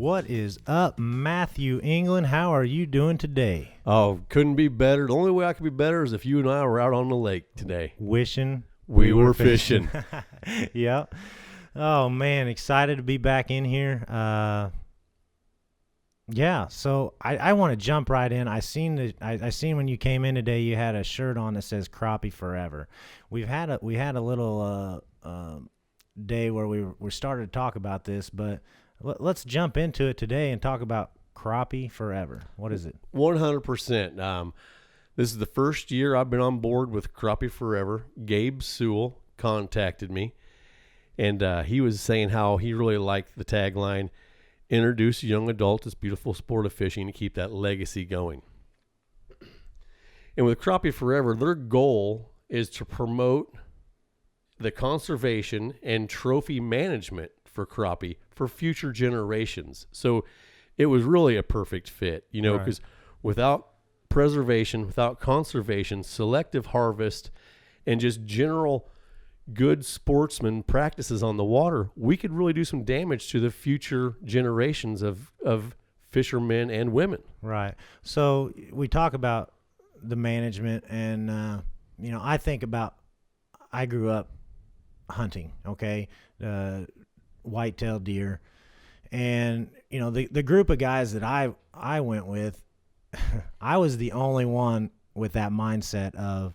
What is up, Matthew England? How are you doing today? Oh, couldn't be better. The only way I could be better is if you and I were out on the lake today. Wishing we were fishing. Yep. Oh, man, excited to be back in here. Yeah, so I want to jump right in. I seen when you came in today, you had a shirt on that says Crappie Forever. We had a little day where we started to talk about this, but let's jump into it today and talk about Crappie Forever. What is it? 100%. This is the first year I've been on board with Crappie Forever. Gabe Sewell contacted me, and he was saying how he really liked the tagline, introduce young adults to this beautiful sport of fishing to keep that legacy going. And with Crappie Forever, their goal is to promote the conservation and trophy management for crappie for future generations. So it was really a perfect fit, because without preservation, without conservation, selective harvest, and just general good sportsman practices on the water, we could really do some damage to the future generations of fishermen and women. Right. So we talk about the management, and I grew up hunting, okay, white-tailed deer, and the group of guys that I went with, I was the only one with that mindset of,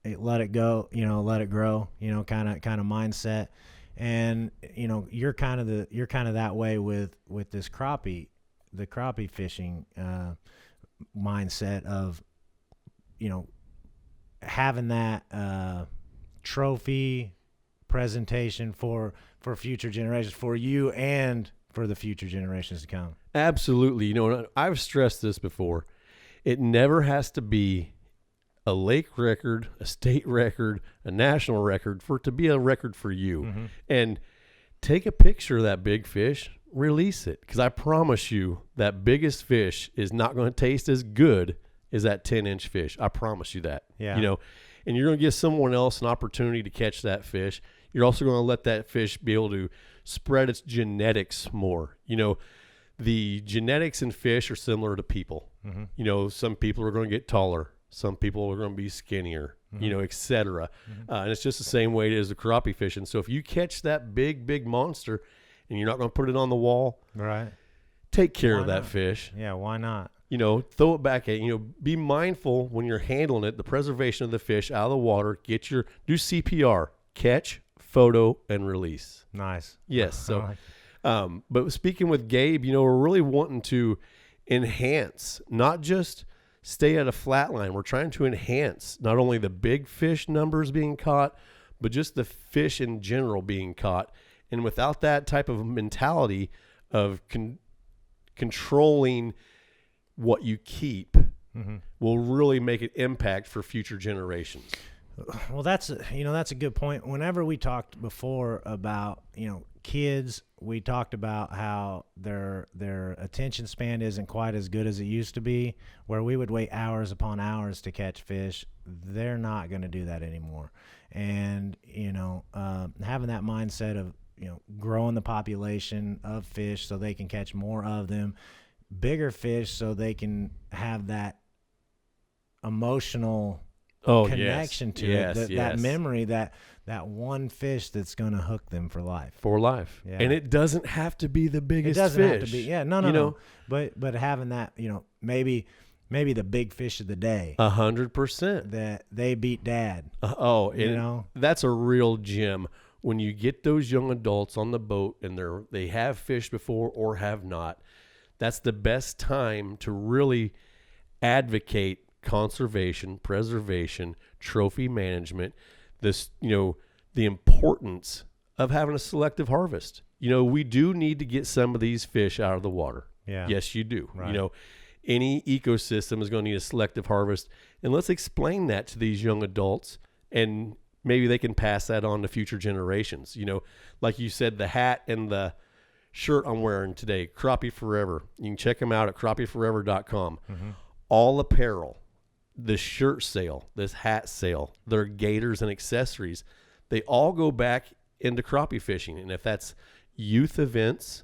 hey, let it go, let it grow, kind of mindset. And you're kind of that way with this the crappie fishing mindset of having that trophy presentation for future generations, for you and for the future generations to come. Absolutely. I've stressed this before. It never has to be a lake record, a state record, a national record for it to be a record for you. Mm-hmm. And take a picture of that big fish, release it, because I promise you that biggest fish is not going to taste as good as that 10-inch fish. I promise you that. Yeah. And you're going to give someone else an opportunity to catch that fish. You're also going to let that fish be able to spread its genetics more. The genetics in fish are similar to people. Mm-hmm. Some people are going to get taller. Some people are going to be skinnier, mm-hmm. Et cetera. Mm-hmm. And it's just the same way as the crappie fishing. So if you catch that big monster and you're not going to put it on the wall, right? Take care of that fish. Yeah, why not? Throw it back at, be mindful when you're handling it, the preservation of the fish out of the water, do CPR, catch, photo, and release. Nice. Yes. So, but speaking with Gabe, we're really wanting to enhance, not just stay at a flat line. We're trying to enhance not only the big fish numbers being caught, but just the fish in general being caught. And without that type of mentality of controlling what you keep, mm-hmm. will really make an impact for future generations. Well, that's a good point. Whenever we talked before about, kids, we talked about how their attention span isn't quite as good as it used to be, where we would wait hours upon hours to catch fish. They're not going to do that anymore. And, having that mindset of, growing the population of fish so they can catch more of them, bigger fish so they can have that emotional connection to it, that memory, that one fish that's going to hook them for life. Yeah. And it doesn't have to be the biggest fish. It doesn't have to be. Yeah, no. But having that, maybe the big fish of the day. 100%. That they beat dad. That's a real gem. When you get those young adults on the boat and they have fished before or have not, that's the best time to really advocate conservation, preservation, trophy management, the importance of having a selective harvest. We do need to get some of these fish out of the water. Yeah. Yes, you do. Right. Any ecosystem is going to need a selective harvest. And let's explain that to these young adults, and maybe they can pass that on to future generations. Like you said, the hat and the shirt I'm wearing today, Crappie Forever. You can check them out at crappieforever.com. Mm-hmm. All apparel, the shirt sale, this hat sale, their gaiters and accessories, they all go back into crappie fishing. And if that's youth events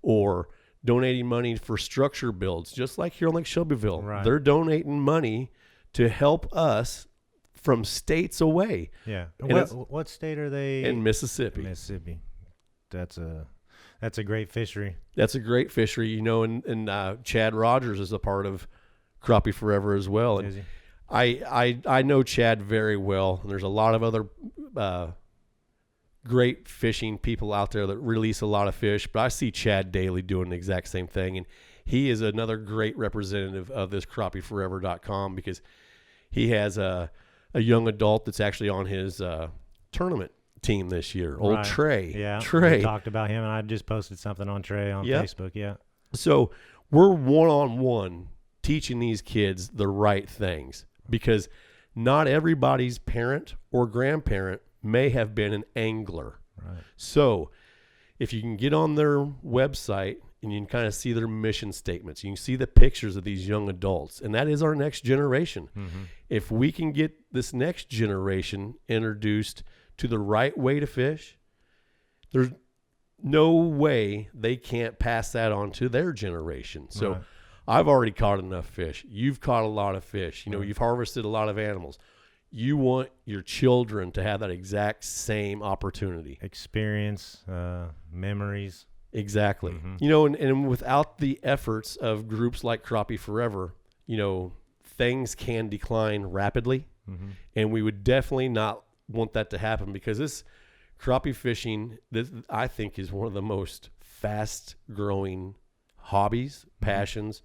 or donating money for structure builds, just like here on Lake Shelbyville. Right. They're donating money to help us from states away. Yeah. And What state are they? in Mississippi. Mississippi. That's a great fishery. That's a great fishery, you know, and Chad Rogers is a part of Crappie Forever as well. And Is he? I know Chad very well, and there's a lot of other great fishing people out there that release a lot of fish, but I see Chad daily doing the exact same thing, and he is another great representative of this crappieforever.com because he has a young adult that's actually on his tournament team this year, old Right. Trey. Yeah. Trey. We talked about him, and I just posted something on Trey on Yep. Facebook. Yeah. So we're one-on-one teaching these kids the right things because not everybody's parent or grandparent may have been an angler. Right. So if you can get on their website and you can kind of see their mission statements, you can see the pictures of these young adults, and that is our next generation. Mm-hmm. If we can get this next generation introduced to the right way to fish, there's no way they can't pass that on to their generation. So Right. I've already caught enough fish. You've caught a lot of fish. You know, Right. you've harvested a lot of animals. You want your children to have that exact same opportunity. Experience, memories. Exactly. Mhm. You know, and without the efforts of groups like Crappie Forever, you know, things can decline rapidly. Mm-hmm. And we would definitely not want that to happen because this crappie fishing, this, I think, is one of the most fast growing hobbies, passions.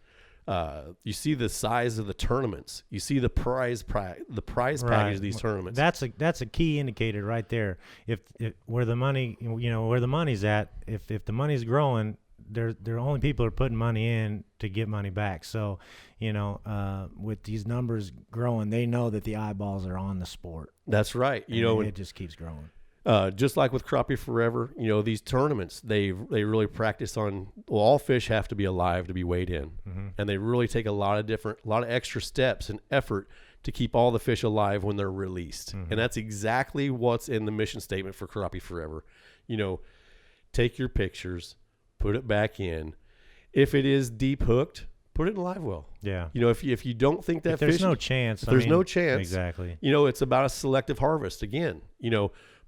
You see the size of the tournaments. You see the prize package of these tournaments. That's a key indicator right there. If where the money, where the money's at, if the money's growing, there only people are putting money in to get money back. So, with these numbers growing, they know that the eyeballs are on the sport. That's right. It just keeps growing. Just like with Crappie Forever, these tournaments, they really practice on, all fish have to be alive to be weighed in. Mm-hmm. And they really take a lot of extra steps and effort to keep all the fish alive when they're released. Mm-hmm. And that's exactly what's in the mission statement for Crappie Forever. Take your pictures, put it back in. If it is deep hooked, put it in a live well. Yeah. If you don't think that If there's fish, no chance. if there's no chance, Exactly. it's about a selective harvest again,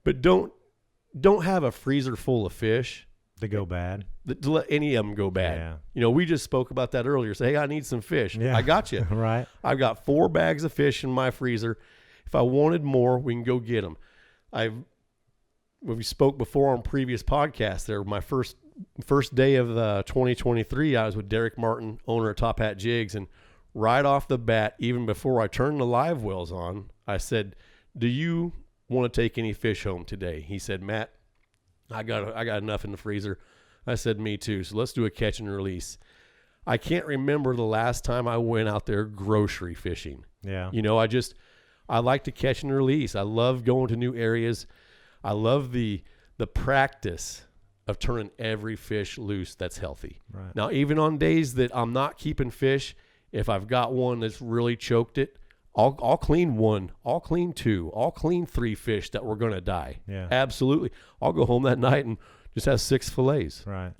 but don't have a freezer full of fish To go bad. to let any of them go bad. Yeah. We just spoke about that earlier. Say, hey, I need some fish. Yeah. I got you. Right. I've got 4 bags of fish in my freezer. If I wanted more, we can go get them. We spoke before on previous podcasts there. My first day of 2023, I was with Derek Martin, owner of Top Hat Jigs, and right off the bat, even before I turned the live wells on, I said, do you want to take any fish home today? He said, Matt, I got enough in the freezer. I said, me too. So let's do a catch and release. I can't remember the last time I went out there grocery fishing. Yeah. I like to catch and release. I love going to new areas. I love the practice of turning every fish loose that's healthy. Right. Now, even on days that I'm not keeping fish, if I've got one that's really choked it, I'll clean 1, I'll clean 2, I'll clean 3 fish that were going to die. Yeah. Absolutely. I'll go home that night and just have 6 fillets. Right.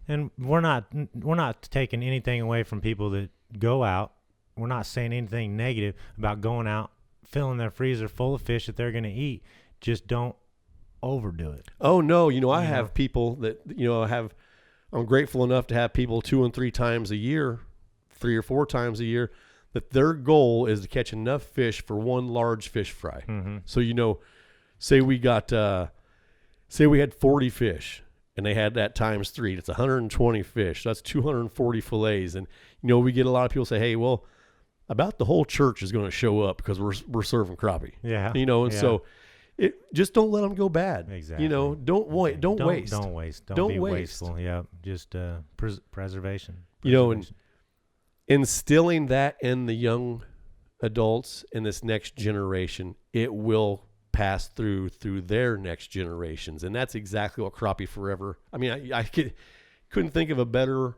And we're not taking anything away from people that go out. We're not saying anything negative about going out, filling their freezer full of fish that they're going to eat. Just don't overdo it. Oh no, I have people that I'm grateful enough to have people 2 and 3 times a year, 3 or 4 times a year, that their goal is to catch enough fish for 1 large fish fry. Mm-hmm. So say we had 40 fish and they had that times 3, that's 120 fish. That's 240 fillets. And we get a lot of people say, hey, well, about the whole church is going to show up because we're serving crappie. Yeah. So just don't let them go bad. Exactly. Don't waste. Don't waste. Don't be waste. wasteful. Yeah. Just preservation. And instilling that in the young adults in this next generation, it will pass through their next generations. And that's exactly what Crappie Forever. I mean, I couldn't think of a better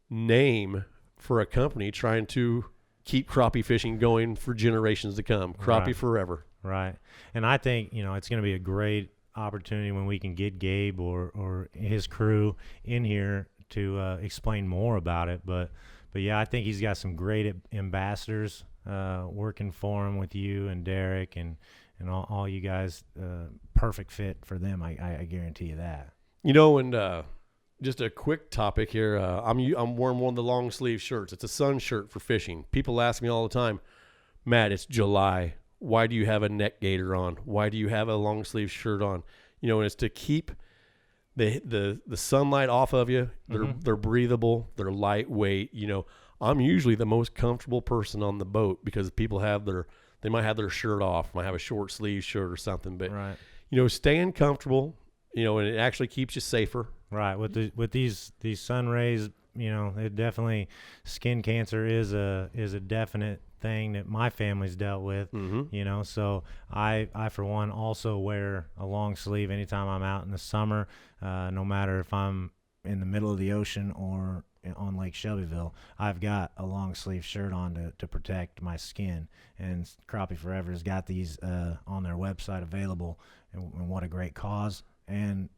name for a company trying to keep crappie fishing going for generations to come. Crappie Right. Forever. Right. And I think, it's going to be a great opportunity when we can get Gabe or his crew in here to explain more about it. But yeah, I think he's got some great ambassadors working for him with you and Derek and all you guys. Perfect fit for them. I guarantee you that. And just a quick topic here. I'm wearing one of the long sleeve shirts. It's a sun shirt for fishing. People ask me all the time, Matt, it's July. Why do you have a neck gaiter on? Why do you have a long sleeve shirt on? And it's to keep the sunlight off of you. They're breathable. They're lightweight. I'm usually the most comfortable person on the boat because people they might have their shirt off, might have a short sleeve shirt or something. But right. Staying comfortable, and it actually keeps you safer. Right. With these sun rays, it definitely, skin cancer is a definite thing that my family's dealt with. Mm-hmm. So I for one also wear a long sleeve anytime I'm out in the summer, no matter if I'm in the middle of the ocean or on Lake Shelbyville. I've got a long sleeve shirt on to protect my skin, and Crappie Forever has got these on their website available, and what a great cause and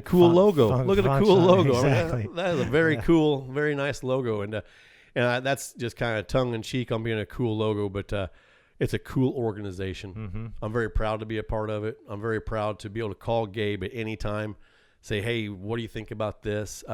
cool logo. Look at the cool logo. Exactly. I mean, that is a very cool, very nice logo, and that's just kind of tongue in cheek on being a cool logo, but it's a cool organization. Mm-hmm. I'm very proud to be a part of it. I'm very proud to be able to call Gabe at any time, say, hey, what do you think about this?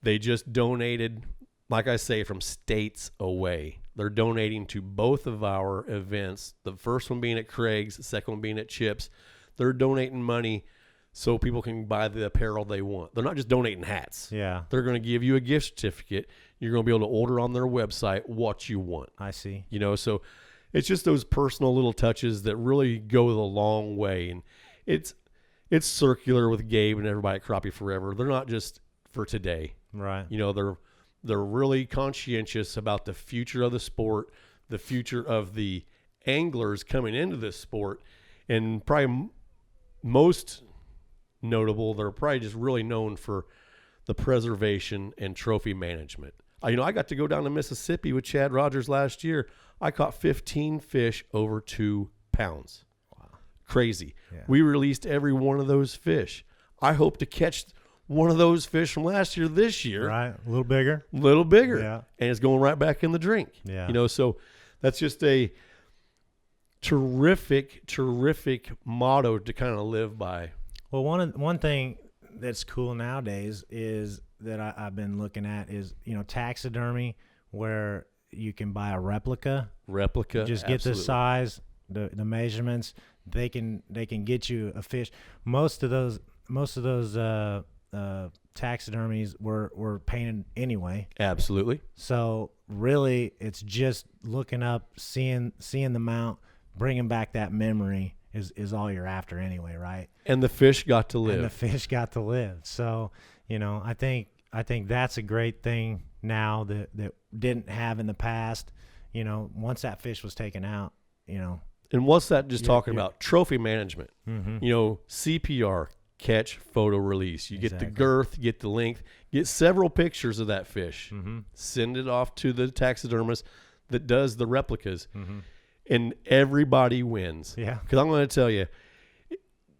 They just donated, like I say, from states away. They're donating to both of our events. The first one being at Craig's, the second one being at Chip's. They're donating money so people can buy the apparel they want. They're not just donating hats. Yeah. They're going to give you a gift certificate. You're going to be able to order on their website what you want. I see. So it's just those personal little touches that really go the long way. And it's circular with Gabe and everybody at Crappie Forever. They're not just for today. Right. They're really conscientious about the future of the sport, the future of the anglers coming into this sport, and probably most notable, they're probably just really known for the preservation and trophy management. I got to go down to Mississippi with Chad Rogers last year. I caught 15 fish over 2 pounds. Wow. Crazy. Yeah. We released every one of those fish. I hope to catch one of those fish from last year this year. Right. A little bigger. Yeah. And it's going right back in the drink. Yeah. So that's just a terrific motto to kind of live by. Well, one thing that's cool nowadays is that I've been looking at is, taxidermy, where you can buy a replica. Just get the size, the measurements. They can get you a fish. Most of those taxidermies were painted anyway. Absolutely. So really, it's just looking up, seeing the mount, bringing back that memory is all you're after anyway, right? And the fish got to live. So, I think that's a great thing now that didn't have in the past. Once that fish was taken out, And what's that just talking about? Trophy management. Mm-hmm. CPR, catch, photo, release. You Exactly. get the girth, get the length, get several pictures of that fish. Mm-hmm. Send it off to the taxidermist that does the replicas. Mm-hmm. And everybody wins. Yeah. Because I'm going to tell you,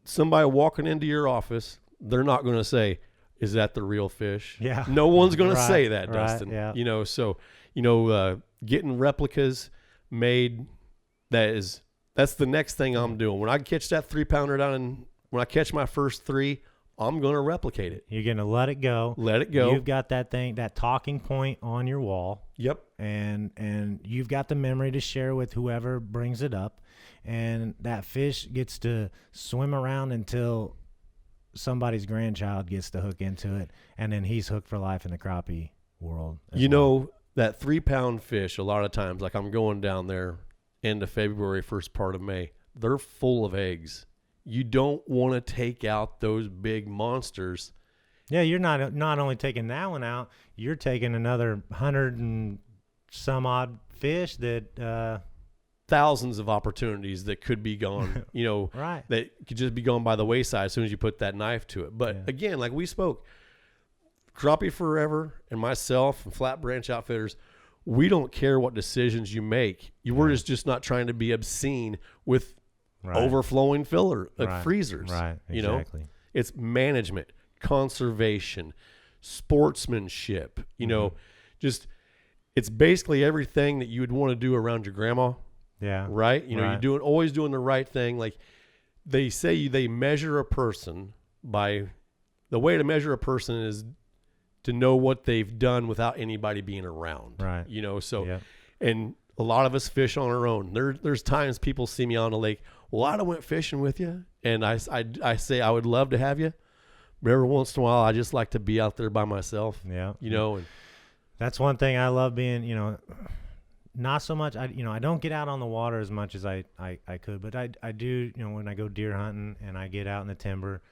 somebody walking into your office, they're not going to say, is that the real fish? Yeah. No one's going to Right, say that, right, Dustin. yeah. So, getting replicas made, that's the next thing I'm doing. When I catch that 3-pounder when I catch my first 3, I'm going to replicate it. You're going to let it go. You've got that talking point on your wall. Yep. And you've got the memory to share with whoever brings it up. And that fish gets to swim around until somebody's grandchild gets to hook into it. And then he's hooked for life in the crappie world. That 3-pound fish, a lot of times, like I'm going down there end of February, first part of May, they're full of eggs. You don't want to take out those big monsters. Yeah, you're not only taking that one out, you're taking another 100 and some odd fish that thousands of opportunities that could be gone, right. That could just be gone by the wayside as soon as you put that knife to it. But again, like we spoke, Crappie Forever and myself and Flat Branch Outfitters, we don't care what decisions you make. We're just not trying to be obscene with overflowing filler, like Right. freezers. Right. You know, Exactly. it's management, conservation, sportsmanship. You know, just it's basically everything that you would want to do around your grandma, Yeah. right? You know, Right. you're always doing the right thing. Like they say, they measure a person by the way to measure a person is to know what they've done without anybody being around. Right. You know, so Yep. and a lot of us fish on our own. There's times people see me on the lake. Well, I went fishing with you, and I say I would love to have you, but every once in a while I just like to be out there by myself. Yeah. You know, and That's one thing I love being, not so much. I don't get out on the water as much as I could, but I do, when I go deer hunting and I get out in the timber,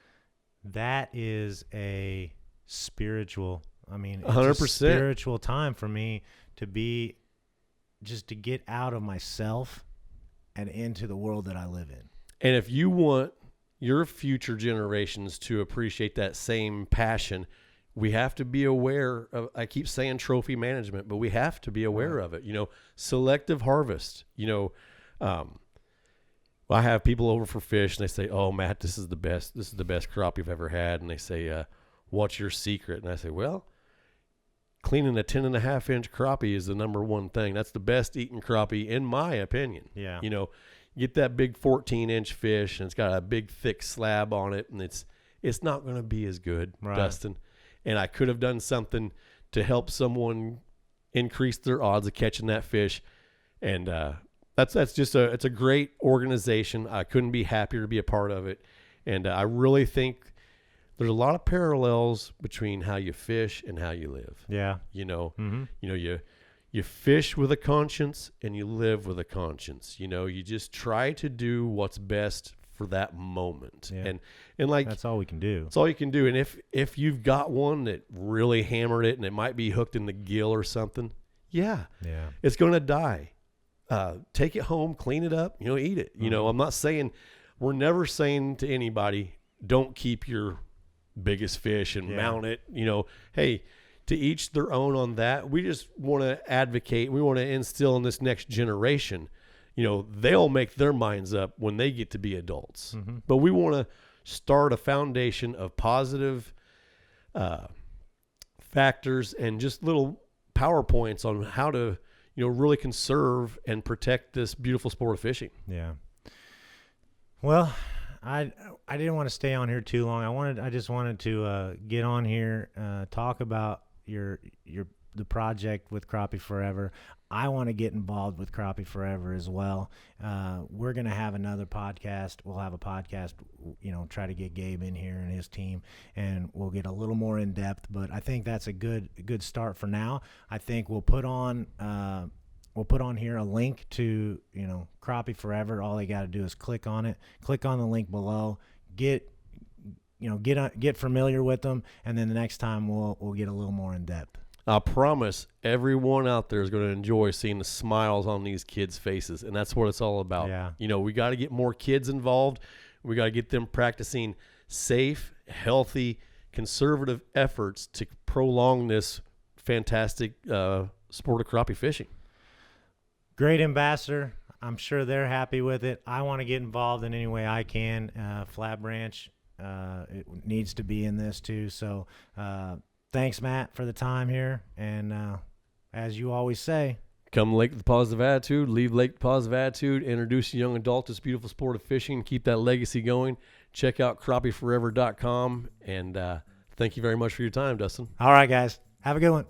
that is a spiritual, it's 100%. a spiritual time for me to get out of myself and into the world that I live in. And if you want your future generations to appreciate that same passion, we have to be aware of, I keep saying trophy management, but we have to be aware of it. Selective harvest. I have people over for fish and they say, "Oh, Matt, this is the best crop you've ever had." And they say, "What's your secret?" And I say, "Well, cleaning a 10.5-inch crappie is the number one thing. That's the best eating crappie in my opinion." Yeah. Get that big 14-inch fish and it's got a big thick slab on it, and it's not going to be as good, Right. Dustin. And I could have done something to help someone increase their odds of catching that fish. And that's just it's a great organization. I couldn't be happier to be a part of it. And I really think there's a lot of parallels between how you fish and how you live. Yeah. You fish with a conscience and you live with a conscience. You just try to do what's best for that moment. Yeah. And like That's all we can do. that's all you can do. And if you've got one that really hammered it and it might be hooked in the gill or something, yeah, it's going to die. Take it home, clean it up, eat it. We're never saying to anybody, don't keep your biggest fish and mount it. Hey, to each their own on that. We just want to advocate. We want to instill in this next generation, they'll make their minds up when they get to be adults. Mm-hmm. But we want to start a foundation of positive factors and just little PowerPoints on how to, really conserve and protect this beautiful sport of fishing. Yeah. Well, I didn't want to stay on here too long. I just wanted to get on here, talk about the project with Crappie Forever. I want to get involved with Crappie Forever as well. We're going to have another podcast. We'll have a podcast, try to get Gabe in here and his team, and we'll get a little more in depth, but I think that's a good start for now. I think we'll put on here a link to, Crappie Forever. All they got to do is click on it, click on the link below, get familiar with them. And then the next time we'll get a little more in depth. I promise everyone out there is going to enjoy seeing the smiles on these kids' faces, and that's what it's all about. Yeah. We got to get more kids involved. We got to get them practicing safe, healthy, conservative efforts to prolong this fantastic sport of crappie fishing. Great ambassador. I'm sure they're happy with it. I want to get involved in any way I can. Flat Branch it needs to be in this too. So thanks, Matt, for the time here. And as you always say, come Lake with the positive attitude, leave Lake with the positive attitude, introduce a young adult to this beautiful sport of fishing, keep that legacy going. Check out crappieforever.com. And thank you very much for your time, Dustin. All right, guys. Have a good one.